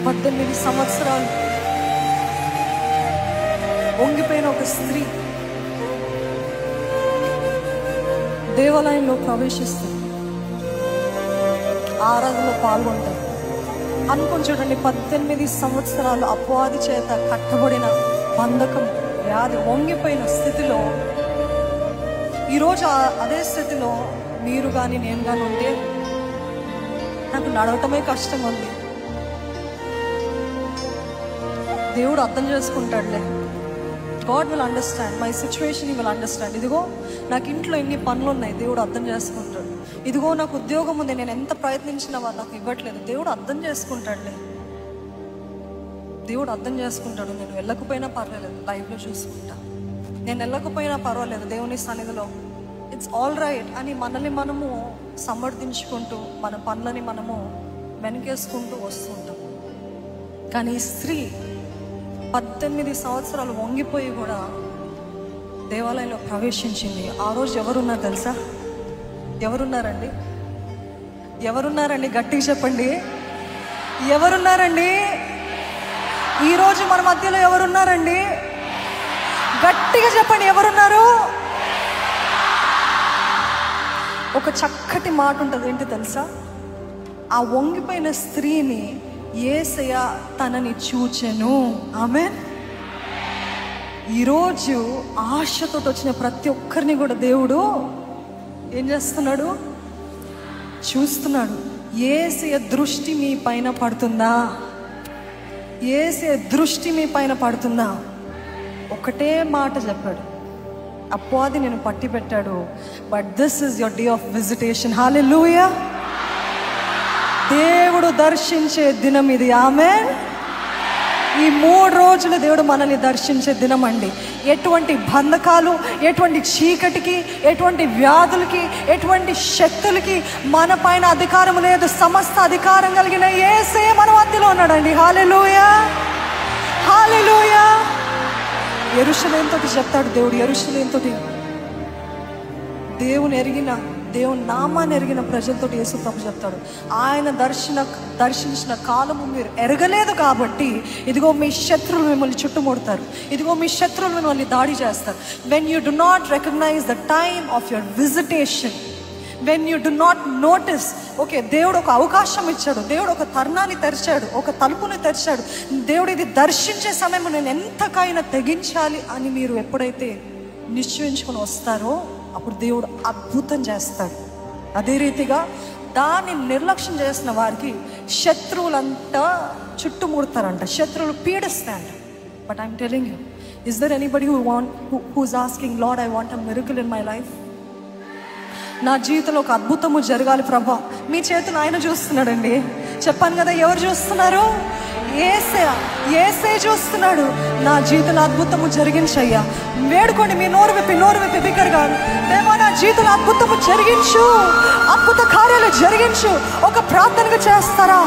18 సంవత్సరాలు వంగిపోయిన ఒక స్త్రీ దేవాలయంలో ప్రవేశిస్తుంది, ఆరాధనలో పాల్గొంటారు. అనుకుని చూడండి, 18 సంవత్సరాలు అపవాది చేత కట్టబడిన బంధకం, వ్యాధి, వంగిపోయిన స్థితిలో ఈరోజు అదే స్థితిలో మీరు కానీ నేను కానీ ఉంటే నాకు నడవటమే కష్టంగా ఉంది. దేవుడు అర్థం చేసుకుంటాడులే. God will understand my situation, will understand. ఇదిగో నాకు ఇంట్లో ఎన్ని పనులు ఉన్నాయి, దేవుడు అర్థం చేసుకుంటాడు. ఇదిగో నాకు ఉద్యోగం ఉంది, నేను ఎంత ప్రయత్నించినా వాళ్ళు నాకు ఇవ్వట్లేదు, దేవుడు అర్థం చేసుకుంటాడులే. దేవుడు అర్థం చేసుకుంటాడు. నేను వెళ్ళకపోయినా పర్వాలేదు, లైఫ్లో చూసుకుంటా. నేను వెళ్ళకపోయినా పర్వాలేదు, దేవుని సన్నిధిలో ఇట్స్ ఆల్ రైట్ అని మనల్ని మనము సమర్థించుకుంటూ మన పనులని మనము వెనకేసుకుంటూ వస్తుంటాం. కానీ ఈ స్త్రీ 18 సంవత్సరాలు వంగిపోయి కూడా దేవాలయంలో ప్రవేశించింది. ఆ రోజు ఎవరున్నారు తెలుసా? ఎవరున్నారండి? ఎవరున్నారండి? గట్టిగా చెప్పండి, ఎవరున్నారండి? ఈరోజు మన మధ్యలో ఎవరున్నారండి? గట్టిగా చెప్పండి, ఎవరున్నారు? ఒక చక్కటి మాట ఉంటుంది, ఏంటి తెలుసా? ఆ వంగిపోయిన స్త్రీని యేసయ్య తనని చూచెను. ఆమేన్. ఈరోజు ఆశతో వచ్చిన ప్రతి ఒక్కరిని కూడా దేవుడు ఏం చేస్తున్నాడు? చూస్తున్నాడు. యేసయ్య దృష్టి మీ పైన పడుతుందా? యేసయ్య దృష్టి మీ పైన పడుతుందా? ఒకటే మాట చెప్పాడు, అపవాది నేను పట్టి పెట్టాడు, but this is your day of visitation. Hallelujah. దేవుడు దర్శించే దినం ఇది. ఆమేన్. ఈ 3 రోజులు దేవుడు మనల్ని దర్శించే దినం అండి. ఎటువంటి బంధకాలు, ఎటువంటి చీకటికి, ఎటువంటి వ్యాధులకి, ఎటువంటి శక్తులకి మన పైన అధికారం లేదు. సమస్త అధికారం కలిగిన యేసయ్య మన మధ్యలో ఉన్నాడండి. హల్లెలూయా, హల్లెలూయా. యెరూషలేముతో చెప్తాడు దేవుడు, యెరూషలేముతో దేవుని నామాన్ని ఎరిగిన ప్రజలతో యేసు ప్రభు చెప్తాడు, ఆయన దర్శించిన కాలము మీరు ఎరగలేదు కాబట్టి ఇదిగో మీ శత్రువులు మిమ్మల్ని చుట్టుముడతారు, ఇదిగో మీ శత్రువులు మిమ్మల్ని దాడి చేస్తారు. When you do not recognize the time of your visitation, when you do not notice, okay దేవుడు ఒక అవకాశం ఇచ్చాడు, దేవుడు ఒక తరుణాన్ని తెరిచాడు, ఒక తలుపుని తెరిచాడు, దేవుడు ఇది దర్శించే సమయం నేను ఎంతకైనా తెగించాలి అని మీరు ఎప్పుడైతే నిశ్చయించుకొని వస్తారో అప్పుడు దేవుడు అద్భుతం చేస్తాడు. అదే రీతిగా దాన్ని నిర్లక్ష్యం చేసిన వారికి శత్రువులంతా చుట్టుముడతారంట, శత్రువులు పీడిస్తాయంట. But I'm telling you, is there anybody who's asking, Lord I want a miracle in my life? నా జీవితంలో ఒక అద్భుతము జరగాలి ప్రభా. మీ చేతులు ఆయన చూస్తున్నాడండి. చెప్పాను కదా, ఎవరు చూస్తున్నారు? యేసే చూస్తున్నాడు. నా జీవితంలో అద్భుతము జరిగించయ్యా. వేడుకోండి, మీ నోరు విప్పి బిగ్గరగా, దేవా నా జీవితంలో అద్భుతము జరిగించు, అద్భుత కార్యాలు జరిగించు. ఒక ప్రార్థనగా చేస్తారా?